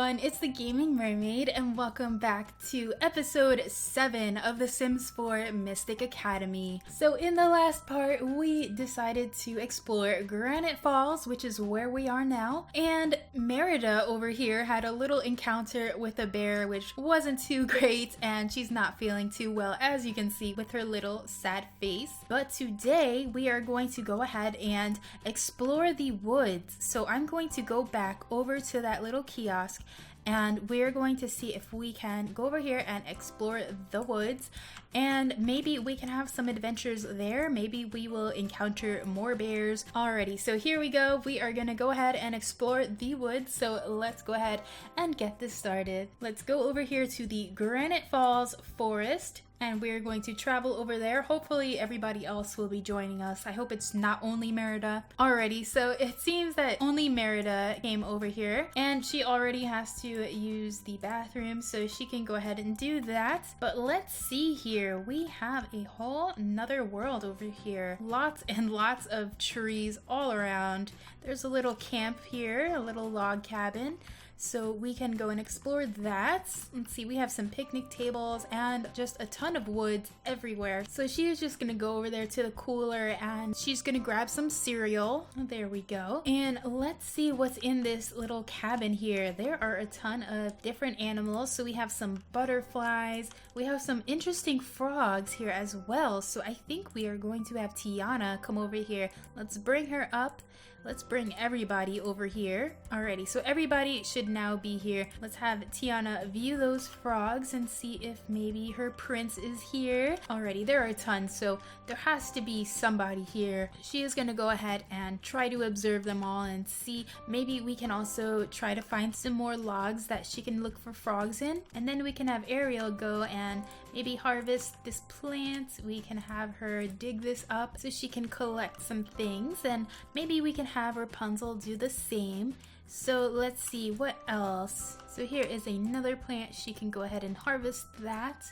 everyone, it's the Gaming Mermaid and welcome back to episode 7 of The Sims 4 Mystic Academy. So in the last part, we decided to explore Granite Falls, which is where we are now, and Merida over here had a little encounter with a bear, which wasn't too great, and she's not feeling too well, as you can see with her little sad face. But today, we are going to go ahead and explore the woods. So I'm going to go back over to that little kiosk and we're going to see if we can go over here and explore the woods, and maybe we can have some adventures there. Maybe we will encounter more bears. Alrighty, so here we go. We are gonna go ahead and explore the woods, so let's go ahead and get this started. Let's go over here to the Granite Falls forest, and we're going to travel over there. Hopefully everybody else will be joining us. I hope it's not only Merida. Alrighty, so it seems that only Merida came over here, and she already has to use the bathroom, so she can go ahead and do that. But let's see here. We have a whole another world over here. Lots and lots of trees all around. There's a little camp here, a little log cabin. So we can go and explore that. Let's see, we have some picnic tables and just a ton of woods everywhere. So she is just gonna go over there to the cooler and she's gonna grab some cereal. There we go. And let's see what's in this little cabin here. There are a ton of different animals. So we have some butterflies. We have some interesting frogs here as well. So I think we are going to have Tiana come over here. Let's bring her up. Let's bring everybody over here. Alrighty, so everybody should now be here. Let's have Tiana view those frogs and see if maybe her prince is here. Alrighty, there are a ton, so there has to be somebody here. She is gonna go ahead and try to observe them all and see. Maybe we can also try to find some more logs that she can look for frogs in. And then we can have Ariel go and maybe harvest this plant. We can have her dig this up so she can collect some things, and maybe we can have Rapunzel do the same. So let's see what else. So here is another plant. She can go ahead and harvest that.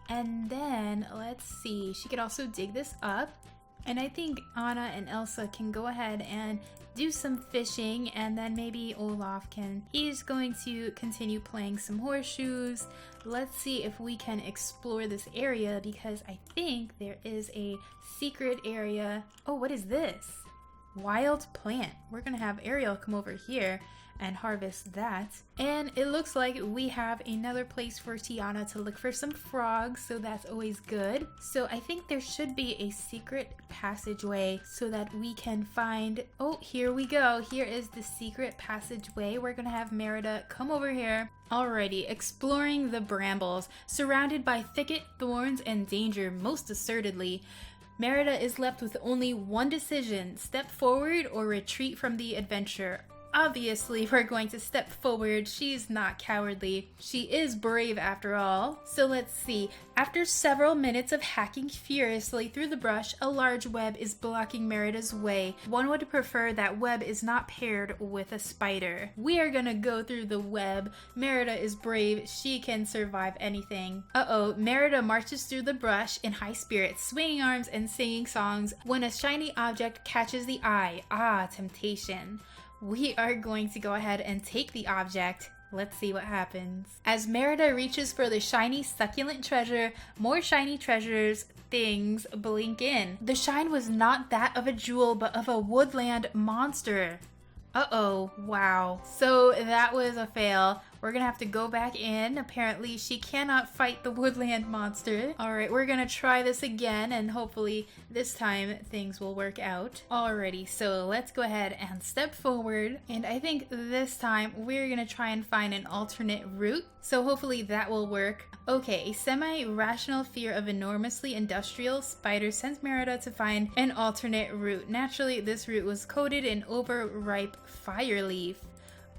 And then let's see, she could also dig this up. And I think Anna and Elsa can go ahead and do some fishing, and then maybe Olaf he's going to continue playing some horseshoes. Let's see if we can explore this area, because I think there is a secret area. Oh, what is this? Wild plant. We're gonna have Ariel come over here and harvest that. And it looks like we have another place for Tiana to look for some frogs, so that's always good. So I think there should be a secret passageway so that we can find... Oh, here we go. Here is the secret passageway. We're gonna have Merida come over here. Alrighty, exploring the brambles. Surrounded by thicket, thorns, and danger, most assertedly, Merida is left with only one decision: step forward or retreat from the adventure. Obviously, we're going to step forward. She's not cowardly. She is brave after all. So let's see. After several minutes of hacking furiously through the brush, a large web is blocking Merida's way. One would prefer that web is not paired with a spider. We are gonna go through the web. Merida is brave. She can survive anything. Uh-oh, Merida marches through the brush in high spirits, swinging arms and singing songs when a shiny object catches the eye. Ah, temptation. We are going to go ahead and take the object. Let's see what happens. As Merida reaches for the shiny succulent treasure, more shiny treasures things blink in. The shine was not that of a jewel, but of a woodland monster. Uh-oh, wow. So that was a fail. We're gonna have to go back in. Apparently she cannot fight the woodland monster. Alright, we're gonna try this again, and hopefully this time things will work out. Alrighty, so let's go ahead and step forward, and I think this time we're gonna try and find an alternate route. So hopefully that will work. Okay, a semi-rational fear of enormously industrial spiders sends Merida to find an alternate route. Naturally, this route was coated in overripe fire leaf.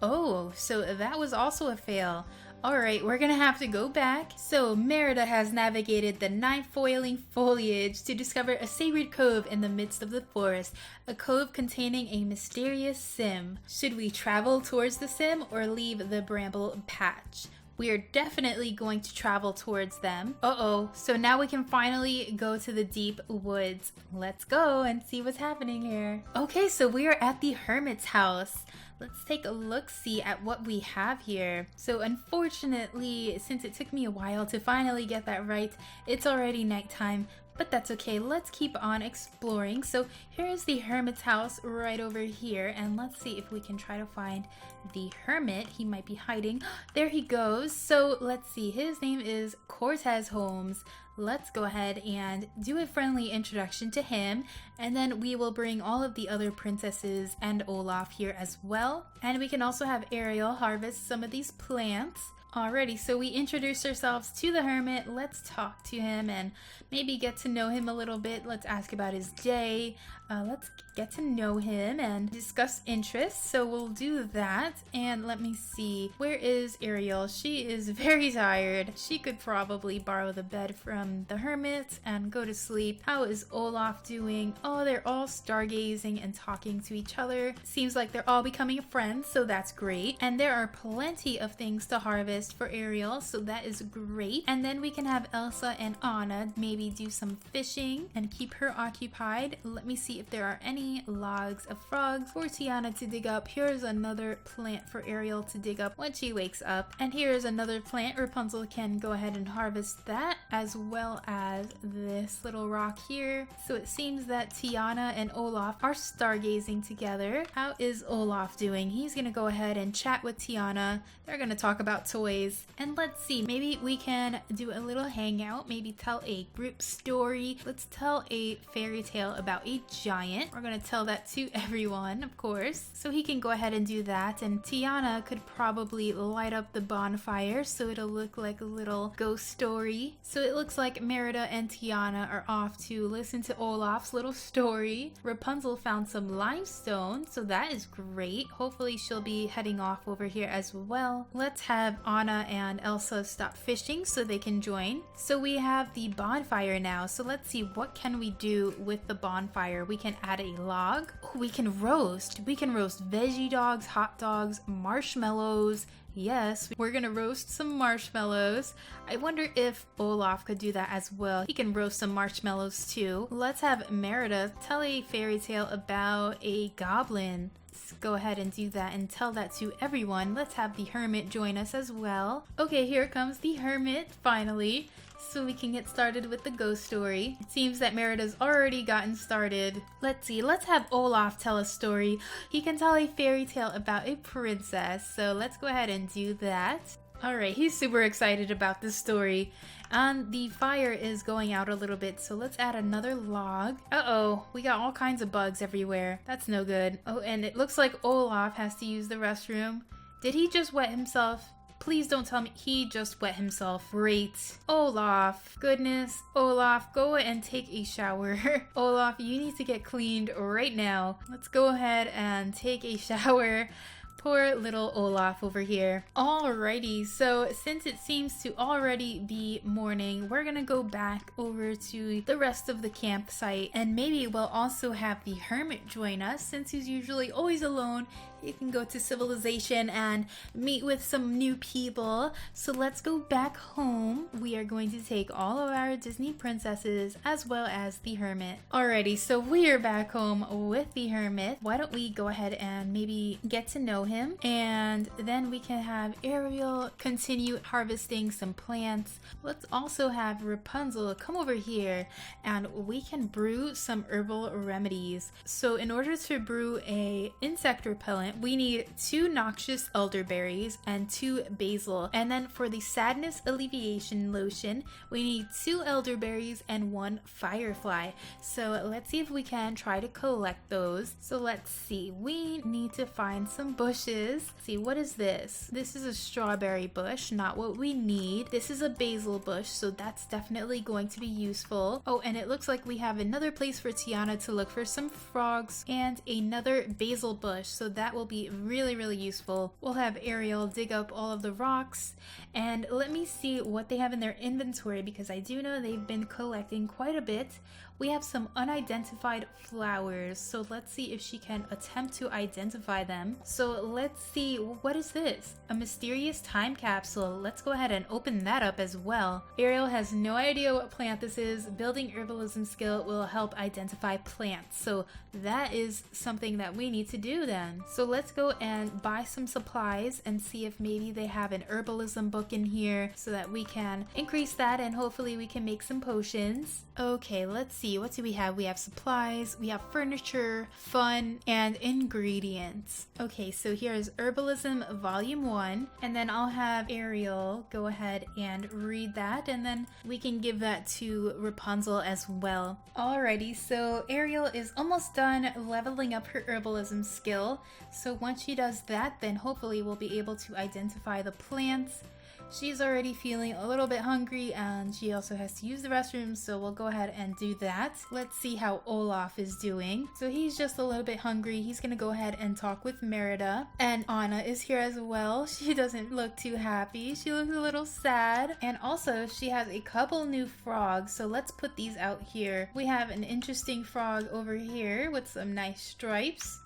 Oh, so that was also a fail. Alright, we're gonna have to go back. So Merida has navigated the nine-foiling foliage to discover a sacred cove in the midst of the forest, a cove containing a mysterious sim. Should we travel towards the sim or leave the bramble patch? We are definitely going to travel towards them. Uh-oh, so now we can finally go to the deep woods. Let's go and see what's happening here. Okay, so we are at the hermit's house. let's take a look-see at what we have here. So unfortunately, since it took me a while to finally get that right, it's already nighttime. But that's okay, let's keep on exploring. So here's the hermit's house right over here, and let's see if we can try to find the hermit. He might be hiding. There he goes. So let's see, his name is Cortez Holmes. Let's go ahead and do a friendly introduction to him, and then we will bring all of the other princesses and Olaf here as well. And we can also have Arielle harvest some of these plants. Alrighty, so we introduced ourselves to the hermit. Let's talk to him and maybe get to know him a little bit. Let's ask about his day. Let's get to know him and discuss interests. So we'll do that. And let me see, where is Arielle? She is very tired. She could probably borrow the bed from the hermit and go to sleep. How is Olaf doing? Oh, they're all stargazing and talking to each other. Seems like they're all becoming friends, so that's great. And there are plenty of things to harvest for Arielle, so that is great. And then we can have Elsa and Anna maybe do some fishing and keep her occupied. Let me see if there are any logs of frogs for Tiana to dig up. Here's another plant for Arielle to dig up when she wakes up. And here's another plant. Rapunzel can go ahead and harvest that, as well as this little rock here. So it seems that Tiana and Olaf are stargazing together. How is Olaf doing? He's gonna go ahead and chat with Tiana. They're gonna talk about toys. And let's see, maybe we can do a little hangout, maybe tell a group story. Let's tell a fairy tale about a giant. We're gonna tell that to everyone, of course. So he can go ahead and do that, and Tiana could probably light up the bonfire so it'll look like a little ghost story. So it looks like Merida and Tiana are off to listen to Olaf's little story. Rapunzel found some limestone, so that is great. Hopefully she'll be heading off over here as well. Let's have Anna and Elsa stop fishing so they can join. So we have the bonfire now, so let's see, what can we do with the bonfire? We can add a log. Oh, we can roast veggie dogs, hot dogs, marshmallows. Yes, we're gonna roast some marshmallows. I wonder if Olaf could do that as well. He can roast some marshmallows too. Let's have Merida tell a fairy tale about a goblin. Let's go ahead and do that and tell that to everyone. Let's have the hermit join us as well. Okay, here comes the hermit finally, so we can get started with the ghost story. It seems that Merida's already gotten started. Let's see, let's have Olaf tell a story. He can tell a fairy tale about a princess, so let's go ahead and do that. Alright, he's super excited about this story. And the fire is going out a little bit, so let's add another log. Uh-oh, we got all kinds of bugs everywhere. That's no good. Oh, and it looks like Olaf has to use the restroom. Did he just wet himself? Please don't tell me he just wet himself. Great. Olaf. Goodness. Olaf, go and take a shower. Olaf, you need to get cleaned right now. Let's go ahead and take a shower. Poor little Olaf over here. Alrighty, so since it seems to already be morning, we're gonna go back over to the rest of the campsite, and maybe we'll also have the hermit join us. Since he's usually always alone, he can go to civilization and meet with some new people. So let's go back home. We are going to take all of our Disney princesses as well as the hermit. Alrighty, so we are back home with the hermit. Why don't we go ahead and maybe get to know him, and then we can have Arielle continue harvesting some plants. Let's also have Rapunzel come over here and we can brew some herbal remedies. So in order to brew a insect repellent, we need 2 noxious elderberries and 2 basil. And then for the sadness alleviation lotion, we need 2 elderberries and 1 firefly. So let's see if we can try to collect those. So let's see, we need to find some bushes. Let's see, what is this? This is a strawberry bush, not what we need. This is a basil bush, so that's definitely going to be useful. Oh, and it looks like we have another place for Tiana to look for some frogs and another basil bush, so that will be really useful. We'll have Arielle dig up all of the rocks, and let me see what they have in their inventory, because I do know they've been collecting quite a bit. we have some unidentified flowers. So let's see if she can attempt to identify them. So let's see, what is this? A mysterious time capsule. Let's go ahead and open that up as well. Arielle has no idea what plant this is. Building herbalism skill will help identify plants. So that is something that we need to do then. So let's go and buy some supplies and see if maybe they have an herbalism book in here so that we can increase that and hopefully we can make some potions. Okay, let's see. What do we have? We have supplies, we have furniture, fun, and ingredients. Okay, so here's Herbalism Volume 1, and then I'll have Arielle go ahead and read that, and then we can give that to Rapunzel as well. Alrighty, so Arielle is almost done leveling up her herbalism skill. So once she does that, then hopefully we'll be able to identify the plants. She's already feeling a little bit hungry and she also has to use the restroom, so we'll go ahead and do that. Let's see how Olaf is doing. So he's just a little bit hungry. He's gonna go ahead and talk with Merida. And Anna is here as well. She doesn't look too happy. She looks a little sad. And also she has a couple new frogs, so let's put these out here. We have an interesting frog over here with some nice stripes.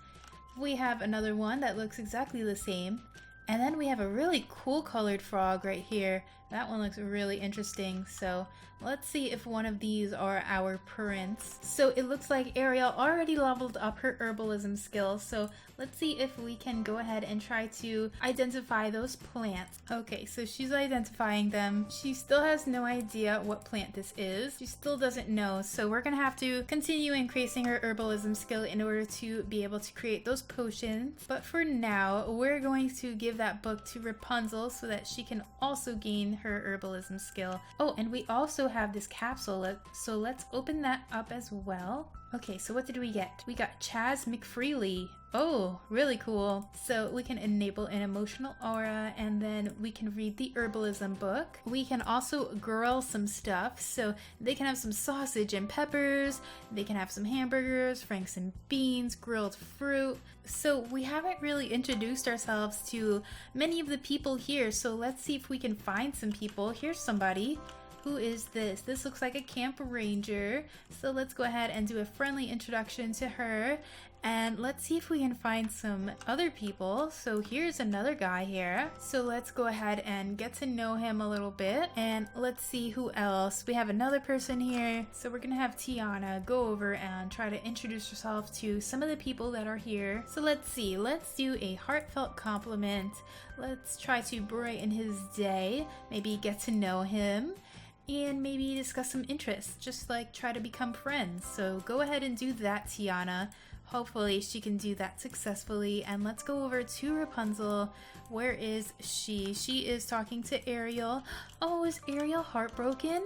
We have another one that looks exactly the same. And then we have a really cool colored frog right here. That one looks really interesting. So let's see if one of these are our prints. So it looks like Arielle already leveled up her herbalism skill. So let's see if we can go ahead and try to identify those plants. Okay, so she's identifying them. She still has no idea what plant this is. She still doesn't know. So we're gonna have to continue increasing her herbalism skill in order to be able to create those potions. But for now, we're going to give that book to Rapunzel so that she can also gain her herbalism skill. Oh, and we also have this capsule, so let's open that up as well. Okay, so what did we get? We got Chaz McFreely. Oh, really cool. So we can enable an emotional aura and then we can read the herbalism book. We can also grill some stuff. So they can have some sausage and peppers. They can have some hamburgers, franks and beans, grilled fruit. So we haven't really introduced ourselves to many of the people here. So let's see if we can find some people. Here's somebody. Who is this? This looks like a camp ranger. So let's go ahead and do a friendly introduction to her. And let's see if we can find some other people. So here's another guy here. So let's go ahead and get to know him a little bit. And let's see who else. We have another person here. So we're gonna have Tiana go over and try to introduce herself to some of the people that are here. So let's see. Let's do a heartfelt compliment. Let's try to brighten his day. Maybe get to know him. And maybe discuss some interests, just like try to become friends. So go ahead and do that, Tiana. Hopefully she can do that successfully. And let's go over to Rapunzel. Where is she? She is talking to Arielle. Oh, is Arielle heartbroken?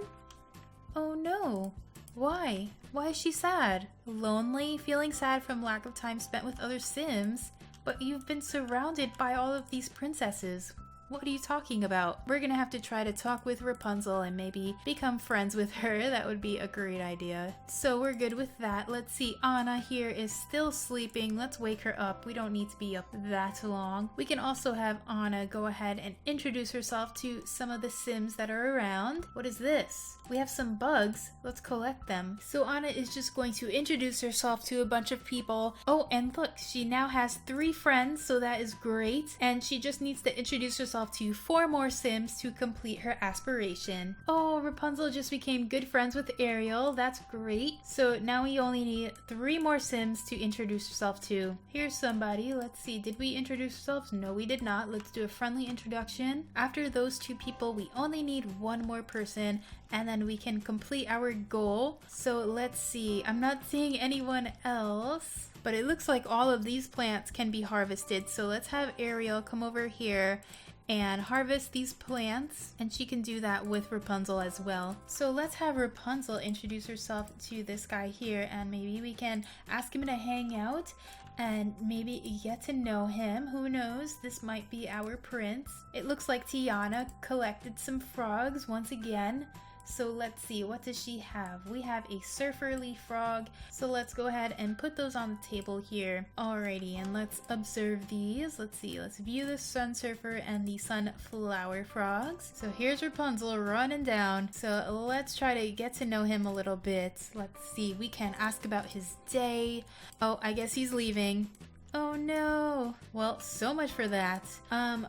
Oh no. Why? Why is she sad? Lonely? Feeling sad from lack of time spent with other Sims? But you've been surrounded by all of these princesses. What are you talking about? We're gonna have to try to talk with Rapunzel and maybe become friends with her. That would be a great idea. So we're good with that. Let's see, Anna here is still sleeping. Let's wake her up. We don't need to be up that long. We can also have Anna go ahead and introduce herself to some of the Sims that are around. What is this? We have some bugs. Let's collect them. So Anna is just going to introduce herself to a bunch of people. Oh, and look, she now has 3 friends, so that is great. And she just needs to introduce herself to 4 more Sims to complete her aspiration. Oh, Rapunzel just became good friends with Arielle. That's great. So now we only need 3 more Sims to introduce herself to. Here's somebody. Let's see. Did we introduce ourselves? No, we did not. Let's do a friendly introduction. After those 2 people, we only need 1 more person and then we can complete our goal. So let's see. I'm not seeing anyone else, but it looks like all of these plants can be harvested. So let's have Arielle come over here and harvest these plants, and she can do that with Rapunzel as well. So let's have Rapunzel introduce herself to this guy here, and maybe we can ask him to hang out and maybe get to know him. Who knows? This might be our prince. It looks like Tiana collected some frogs once again. So let's see, what does she have? We have a surfer leaf frog. So let's go ahead and put those on the table here. Alrighty, and let's observe these. Let's see, let's view the sun surfer and the sunflower frogs. So here's Rapunzel running down. So let's try to get to know him a little bit. Let's see, we can ask about his day. Oh, I guess he's leaving. Oh no. Well, so much for that.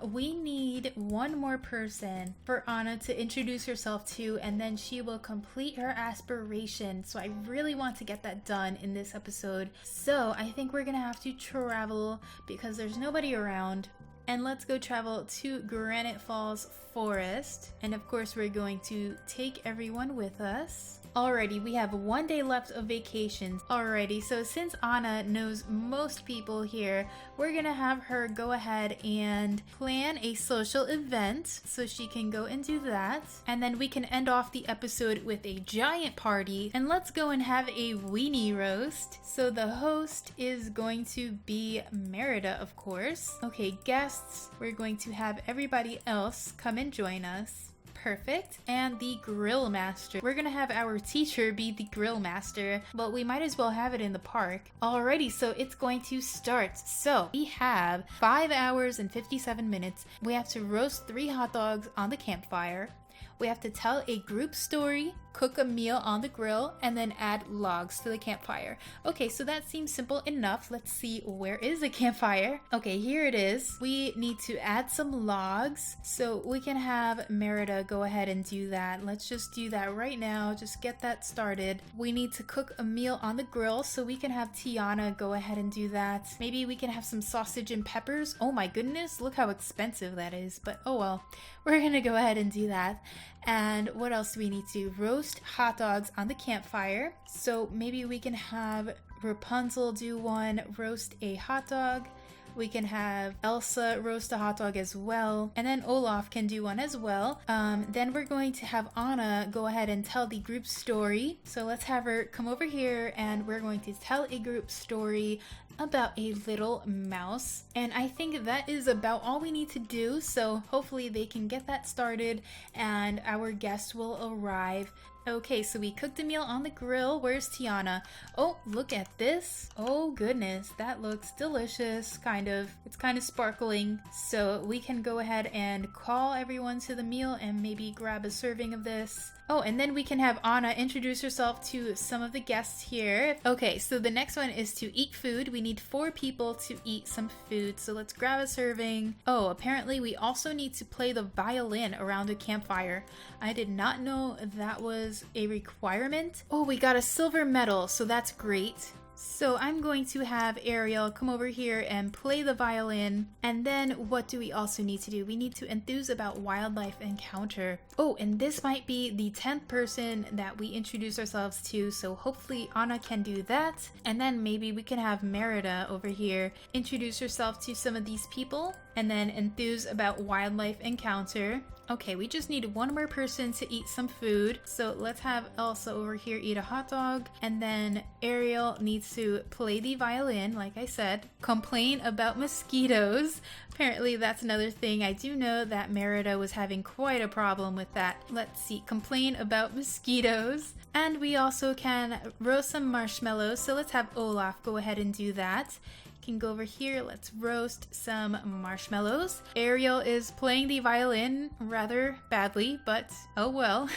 We need one more person for Anna to introduce herself to, and then she will complete her aspiration. So I really want to get that done in this episode. So I think we're gonna have to travel because there's nobody around. And let's go travel to Granite Falls Forest. And of course, we're going to take everyone with us. Alrighty, we have 1 day left of vacation. Alrighty, so since Anna knows most people here, we're gonna have her go ahead and plan a social event so she can go and do that. And then we can end off the episode with a giant party. And let's go and have a weenie roast. So the host is going to be Merida, of course. Okay, guests, we're going to have everybody else come and join us. Perfect. And the grill master. We're gonna have our teacher be the grill master, but we might as well have it in the park. Alrighty, so it's going to start. So we have 5 hours and 57 minutes. We have to roast 3 hot dogs on the campfire. We have to tell a group story, cook a meal on the grill, and then add logs to the campfire. Okay, so that seems simple enough. Let's see, where is the campfire? Okay, here it is. We need to add some logs, so we can have Merida go ahead and do that. Let's just do that right now. Just get that started. We need to cook a meal on the grill, so we can have Tiana go ahead and do that. Maybe we can have some sausage and peppers. Oh my goodness, look how expensive that is, but oh well. We're gonna go ahead and do that. And what else do we need to? Roast hot dogs on the campfire. So maybe we can have Rapunzel do one, roast a hot dog. We can have Elsa roast a hot dog as well. And then Olaf can do one as well. Then we're going to have Anna go ahead and tell the group story. So let's have her come over here and we're going to tell a group story about a little mouse. And I think that is about all we need to do. So hopefully they can get that started and our guest will arrive. Okay, so we cooked a meal on the grill. Where's Tiana? Oh, look at this. Oh goodness, that looks delicious, kind of. It's kind of sparkling. So we can go ahead and call everyone to the meal and maybe grab a serving of this. Oh, and then we can have Anna introduce herself to some of the guests here. Okay, so the next one is to eat food. We need 4 people to eat some food, so let's grab a serving. Oh, apparently we also need to play the violin around a campfire. I did not know that was a requirement. Oh, we got a silver medal, so that's great. So I'm going to have Ariel come over here and play the violin. And then what do we also need to do? We need to enthuse about wildlife encounter. Oh, and this might be the 10th person that we introduce ourselves to. So hopefully Anna can do that. And then maybe we can have Merida over here introduce herself to some of these people. And then enthuse about wildlife encounter. Okay, we just need one more person to eat some food. So let's have Elsa over here eat a hot dog. And then Ariel needs to play the violin, like I said. Complain about mosquitoes. Apparently that's another thing. I do know that Merida was having quite a problem with that. Let's see, complain about mosquitoes. And we also can roast some marshmallows. So let's have Olaf go ahead and do that. Can go over here, let's roast some marshmallows. Ariel is playing the violin rather badly, but oh well.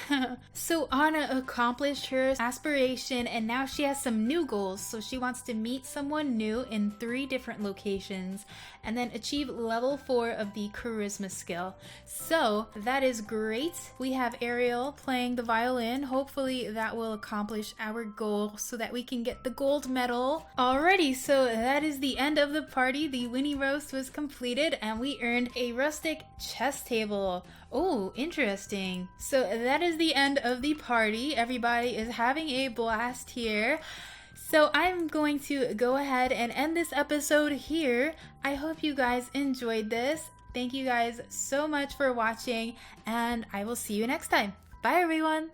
So Anna accomplished her aspiration and now she has some new goals. So she wants to meet someone new in 3 different locations and then achieve level 4 of the charisma skill. So that is great. We have Ariel playing the violin. Hopefully that will accomplish our goal so that we can get the gold medal. Alrighty, so that is the end of the party. The weenie roast was completed and we earned a rustic chess table. Oh, interesting. So that is the end of the party. Everybody is having a blast here. So I'm going to go ahead and end this episode here. I hope you guys enjoyed this. Thank you guys so much for watching and I will see you next time. Bye everyone!